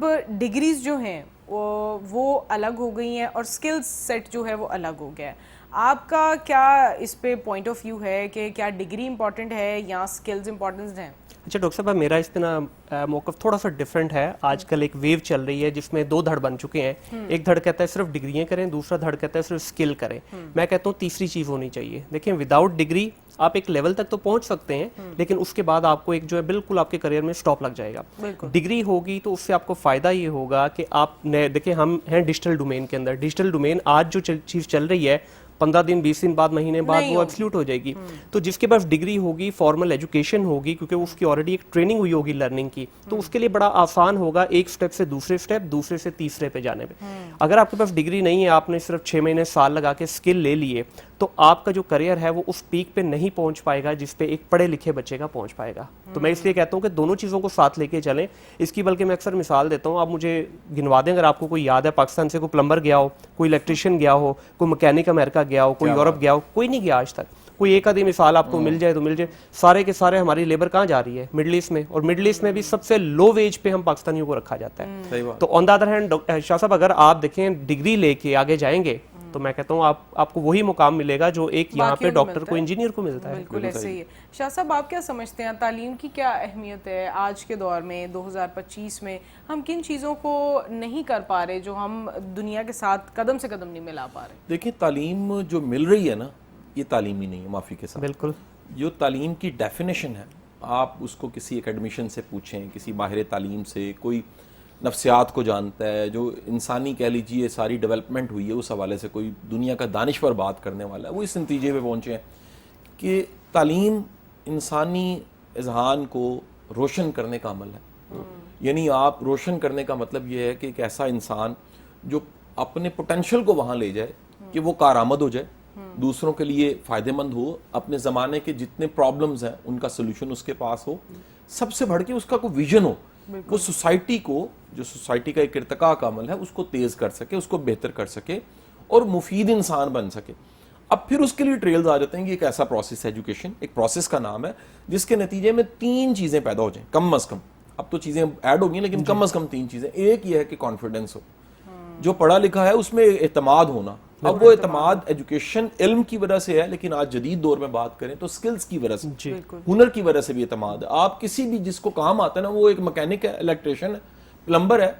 اب ڈگریز جو ہیں وہ الگ ہو گئی ہیں اور اسکلز سیٹ جو ہے وہ الگ ہو گیا ہے. آپ کا کیا اس پہ پوائنٹ آف ویو ہے کہ کیا ڈگری امپورٹنٹ ہے یا اسکلز امپورٹنٹ ہیں؟ اچھا ڈاکٹر صاحب میرا اس پہ نا موقف تھوڑا سا ڈفرینٹ ہے. آج کل ایک ویو چل رہی ہے جس میں دو دھڑ بن چکے ہیں. ایک دھڑ کہتا ہے صرف ڈگریاں کریں, دوسرا دھڑ کہتا ہے صرف اسکل کریں. میں کہتا ہوں تیسری چیز ہونی چاہیے. دیکھیں وداؤٹ ڈگری آپ ایک لیول تک تو پہنچ سکتے ہیں, لیکن اس کے بعد آپ کو ایک جو ہے بالکل آپ کے کریئر میں سٹاپ لگ جائے گا. ڈگری ہوگی تو اس سے آپ کو فائدہ یہ ہوگا کہ آپ دیکھیں ہم ہیں ڈیجیٹل ڈومین کے اندر. ڈیجیٹل ڈومین آج جو چیز چل رہی ہے 15 دن 20 دن بعد مہینے بعد وہ ایبسلیوٹ ہو جائے گی. تو جس کے پاس ڈگری ہوگی, فارمل ایجوکیشن ہوگی, کیونکہ اس کی آلریڈی ایک ٹریننگ ہوئی ہوگی لرننگ کی, تو اس کے لیے بڑا آسان ہوگا ایک سٹیپ سے دوسرے سٹیپ, دوسرے سے تیسرے پہ جانے پہ. اگر آپ کے پاس ڈگری نہیں ہے, آپ نے صرف 6 مہینے سال لگا کے اسکل لے لیے, تو آپ کا جو کریئر ہے وہ اس پیک پہ نہیں پہنچ پائے گا جس پہ ایک پڑھے لکھے بچے کا پہنچ پائے گا. تو میں اس لیے کہتا ہوں کہ دونوں چیزوں کو ساتھ لے کے چلیں. اس کی بلکہ میں اکثر مثال دیتا ہوں, آپ مجھے گنوا دیں اگر آپ کو کوئی یاد ہے پاکستان سے کوئی پلمبر گیا ہو, کوئی الیکٹریشین گیا ہو, کوئی مکینک امریکہ گیا ہو, کوئی یورپ گیا ہو, کوئی نہیں گیا آج تک. کوئی ایک آدھی مثال آپ کو مل جائے تو مل جائے. سارے کے سارے ہماری لیبر کہاں جا رہی ہے؟ مڈل ایسٹ میں, اور مڈل ایسٹ میں بھی سب سے لو ویج پہ ہم پاکستانیوں کو رکھا جاتا ہے. تو آن دا ادر ہینڈ شاہ صاحب اگر آپ دیکھیں ڈگری لے کے آگے جائیں گے تو میں کہتا ہوں آپ کو وہی مقام ملے گا جو ایک یہاں پہ ڈاکٹر کو انجینئر کو ملتا ہے. بالکل ایسے ہی ہے. شاہ صاحب آپ کیا سمجھتے ہیں تعلیم کی کیا اہمیت ہے آج کے دور میں 2025 میں؟ ہم کن چیزوں کو نہیں کر پا رہے جو ہم دنیا کے ساتھ قدم سے قدم نہیں ملا پا رہے؟ دیکھیں تعلیم جو مل رہی ہے نا, یہ تعلیم ہی نہیں ہے, معافی کے ساتھ. بالکل جو تعلیم کی ڈیفینیشن ہے, آپ اس کو کسی اکیڈمیشن سے پوچھیں, کسی ماہر تعلیم سے, کوئی نفسیات کو جانتا ہے, جو انسانی کہہ لیجیے ساری ڈیولپمنٹ ہوئی ہے اس حوالے سے کوئی دنیا کا دانشور بات کرنے والا ہے, وہ اس نتیجے پہ پہنچے ہیں کہ تعلیم انسانی اذہان کو روشن کرنے کا عمل ہے. یعنی آپ روشن کرنے کا مطلب یہ ہے کہ ایک ایسا انسان جو اپنے پوٹینشیل کو وہاں لے جائے کہ وہ کارآمد ہو جائے, دوسروں کے لیے فائدہ مند ہو, اپنے زمانے کے جتنے پرابلمز ہیں ان کا سلوشن اس کے پاس ہو, سب سے بڑھ کے اس کا کوئی ویژن ہو, وہ سوسائٹی کو, جو سوسائٹی کا ایک ارتقاء کا عمل ہے, اس کو تیز کر سکے, اس کو بہتر کر سکے اور مفید انسان بن سکے. اب پھر اس کے لیے ٹریلز آ جاتے ہیں کہ ایک ایسا پروسیس ہے, ایجوکیشن ایک پروسیس کا نام ہے, جس کے نتیجے میں 3 چیزیں پیدا ہو جائیں کم از کم. اب تو چیزیں ایڈ ہو گئی لیکن کم از کم 3 چیزیں. ایک یہ ہے کہ کانفیڈنس ہو, جو پڑھا لکھا ہے اس میں اعتماد ہونا. اب وہ اعتماد ایجوکیشن علم کی وجہ سے ہے, لیکن آج جدید دور میں بات کریں تو سکلز کی وجہ سے, ہنر کی وجہ سے بھی اعتماد ہے. آپ کسی بھی جس کو کام آتا ہے نا, وہ ایک مکینک ہے, الیکٹریشین ہے, پلمبر ہے,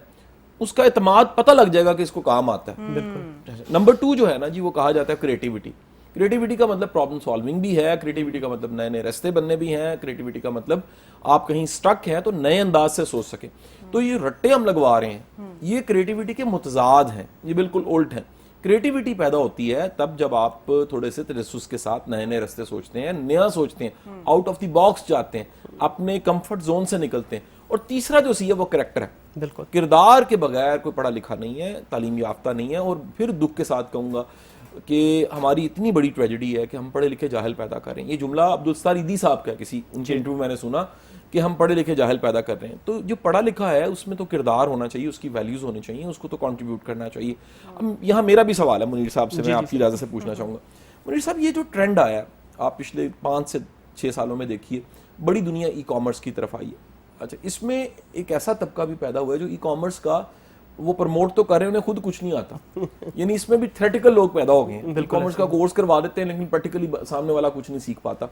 اس کا اعتماد پتہ لگ جائے گا کہ اس کو کام آتا ہے. نمبر 2 جو ہے نا جی, وہ کہا جاتا ہے کریٹیوٹی. کریٹیوٹی کا مطلب پرابلم سالونگ بھی ہے, کریٹیوٹی کا مطلب نئے نئے راستے بننے بھی ہیں, کریٹیوٹی کا مطلب آپ کہیں سٹک ہیں تو نئے انداز سے سوچ سکیں. تو یہ رٹے ہم لگوا رہے ہیں, یہ کریٹیوٹی کے متضاد ہیں, یہ بالکل الٹ ہیں. کریٹیوٹی پیدا ہوتی ہے تب جب آپ تھوڑے سے تجسس کے ساتھ نئے نئے راستے سوچتے ہیں, نیا سوچتے ہیں, آؤٹ آف دی باکس جاتے ہیں, اپنے کمفرٹ زون سے نکلتے ہیں. اور تیسرا جو سی ہے وہ کریکٹر ہے. بالکل کردار کے بغیر کوئی پڑھا لکھا نہیں ہے, تعلیم یافتہ نہیں ہے. اور پھر دکھ کے ساتھ کہوں گا کہ ہماری اتنی بڑی ٹریجڈی ہے کہ ہم پڑھے لکھے جاہل پیدا کر رہے ہیں. یہ جملہ عبدالستار ایدھی صاحب کا کسی ان کے انٹرویو میں نے سنا کہ ہم پڑھے لکھے جاہل پیدا کر رہے ہیں. تو جو پڑھا لکھا ہے اس میں تو کردار ہونا چاہیے, اس کی ویلیوز ہونی چاہیے, اس کو تو کنٹریبیوٹ کرنا چاہیے. یہاں میرا بھی سوال ہے منیر صاحب سے, میں آپ کی اجازت سے پوچھنا چاہوں گا. منیر صاحب, یہ جو ٹرینڈ آیا آپ پچھلے 5 سے 6 سالوں میں دیکھیے, بڑی دنیا ای کامرس کی طرف آئی ہے. اچھا, اس میں ایک ایسا طبقہ بھی پیدا ہوا ہے جو ای کامرس کا وہ پروموٹ تو کر رہے ہیں, انہیں خود کچھ نہیں آتا. یعنی اس میں بھی تھریٹیکل لوگ پیدا ہو گئے ہیں, ای کامرس کا کورس کروا دیتے ہیں لیکن پریکٹیکلی سامنے والا کچھ نہیں سیکھ پاتا.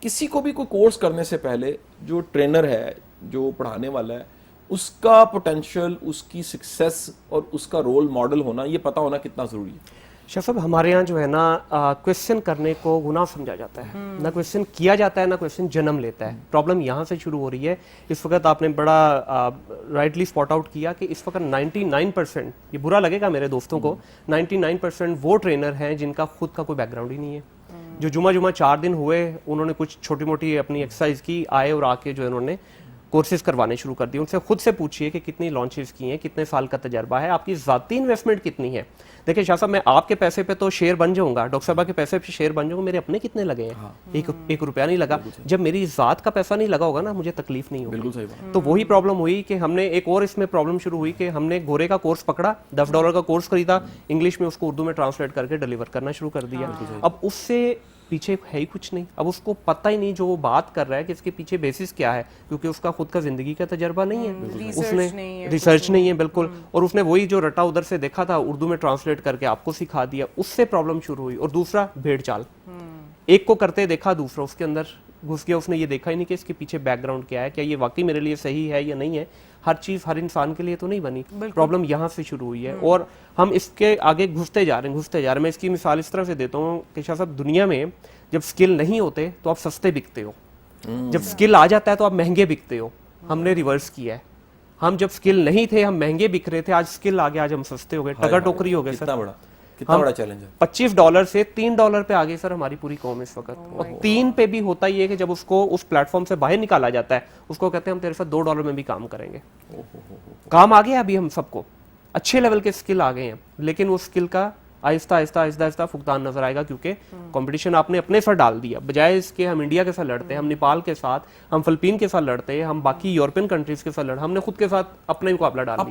کسی کو بھی کوئی کورس کرنے سے پہلے جو ٹرینر ہے, جو پڑھانے والا ہے, اس کا پوٹینشیل, اس کی سکسیس اور اس کا رول ماڈل ہونا, یہ پتہ ہونا کتنا ضروری ہے. شاہ صاحب ہمارے ہاں جو ہے نا کویشچن کرنے کو گناہ سمجھا جاتا ہے, نہ کویشچن کیا جاتا ہے, نہ کویشچن جنم لیتا ہے. پرابلم یہاں سے شروع ہو رہی ہے. اس وقت آپ نے بڑا رائٹلی اسپاٹ آؤٹ کیا کہ اس وقت 99%, یہ برا لگے گا میرے دوستوں کو, 99% وہ ٹرینر ہیں جن کا خود کا کوئی بیک گراؤنڈ ہی نہیں ہے. جو جمعہ 4 دن ہوئے, انہوں نے کچھ چھوٹی موٹی اپنی ایکسرسائز کی, آئے اور آ کے جو انہوں نے کورسز کروانے شروع کر دیے. ان سے خود سے پوچھئے کہ کتنی لانچز کی ہیں, کتنے سال کا تجربہ ہے, آپ کی ذاتی انویسٹمنٹ کتنی ہے. دیکھیں شاہ صاحب, میں آپ کے پیسے پہ تو شیئر بن جاؤں گا, ڈاکٹر صاحبہ کے پیسے پہ شیئر بن جاؤں گا, میرے اپنے کتنے لگے ہیں؟ ایک روپیہ نہیں لگا. جب میری ذات کا پیسہ نہیں لگا ہوگا نا, مجھے تکلیف نہیں ہوگی. بالکل صحیح بات. تو وہی پرابلم ہوئی کہ ہم نے ایک اور اس میں پرابلم شروع ہوئی کہ ہم نے گورے کا کورس پکڑا, $10 کا کورس خریدا, انگلش میں اس کو اردو میں ٹرانسلیٹ کر کے ڈیلیور کرنا شروع کر دیا. اب اس سے پیچھے ہے ہی کچھ نہیں. اب اس کو پتہ ہی نہیں جو وہ بات کر رہا ہے کہ اس کے پیچھے بیسس کیا ہے, کیونکہ اس کا خود کا زندگی کا تجربہ نہیں ہے, اس نے ریسرچ نہیں ہے بالکل, اور اس نے وہی جو رٹا ادھر سے دیکھا تھا اردو میں ٹرانسلیٹ کر کے آپ کو سکھا دیا, اس سے پرابلم شروع ہوئی. اور دوسرا بھیڑ چال, ایک کو کرتے دیکھا دوسرا اس کے اندر گھس گیا, اس نے یہ دیکھا ہی نہیں کہ اس کے پیچھے بیک گراؤنڈ کیا ہے, کیا یہ واقعی میرے لیے صحیح ہے یا نہیں ہے. ہر چیز ہر انسان کے لیے تو نہیں بنی, پرابلم یہاں سے شروع ہوئی ہے, اور ہم اس کے آگے گھستے جا رہے ہیں. میں اس کی مثال اس طرح سے دیتا ہوں کہ شاہ صاحب, دنیا میں جب سکل نہیں ہوتے تو آپ سستے بکتے ہو, جب سکل آ جاتا ہے تو آپ مہنگے بکتے ہو. ہم نے ریورس کیا ہے, ہم جب سکل نہیں تھے ہم مہنگے بک رہے تھے, آج سکل آ گیا آج ہم سستے ہو گئے, ٹکا ٹوکری ہو گئے. سر کتنا بڑا چیلنج ہے. $25 سے $3 پہ آگے سر ہماری پوری قوم اس وقت, اور 3 پہ بھی ہوتا ہی ہے کہ جب اس کو اس پلیٹ فارم سے باہر نکالا جاتا ہے اس کو کہتے ہیں ہم تیرے ساتھ $2 میں بھی کام کریں گے. کام آ گیا ابھی ہم سب کو, اچھے لیول کے سکل آ گئے ہیں, لیکن وہ سکل کا آہستہ آہستہ آہستہ آہستہ فقدان نظر آئے گا, کیونکہ کمپٹیشن آپ نے اپنے ساتھ ڈال دیا. بجائے اس کے ہم انڈیا کے ساتھ لڑتے ہیں, ہم نیپال کے ساتھ, ہم فلپین کے ساتھ لڑتے ہیں, ہم باقی یورپین کنٹریز کے ساتھ لڑتے, ہم نے خود کے ساتھ اپنا ہی مقابلہ ڈال دیا.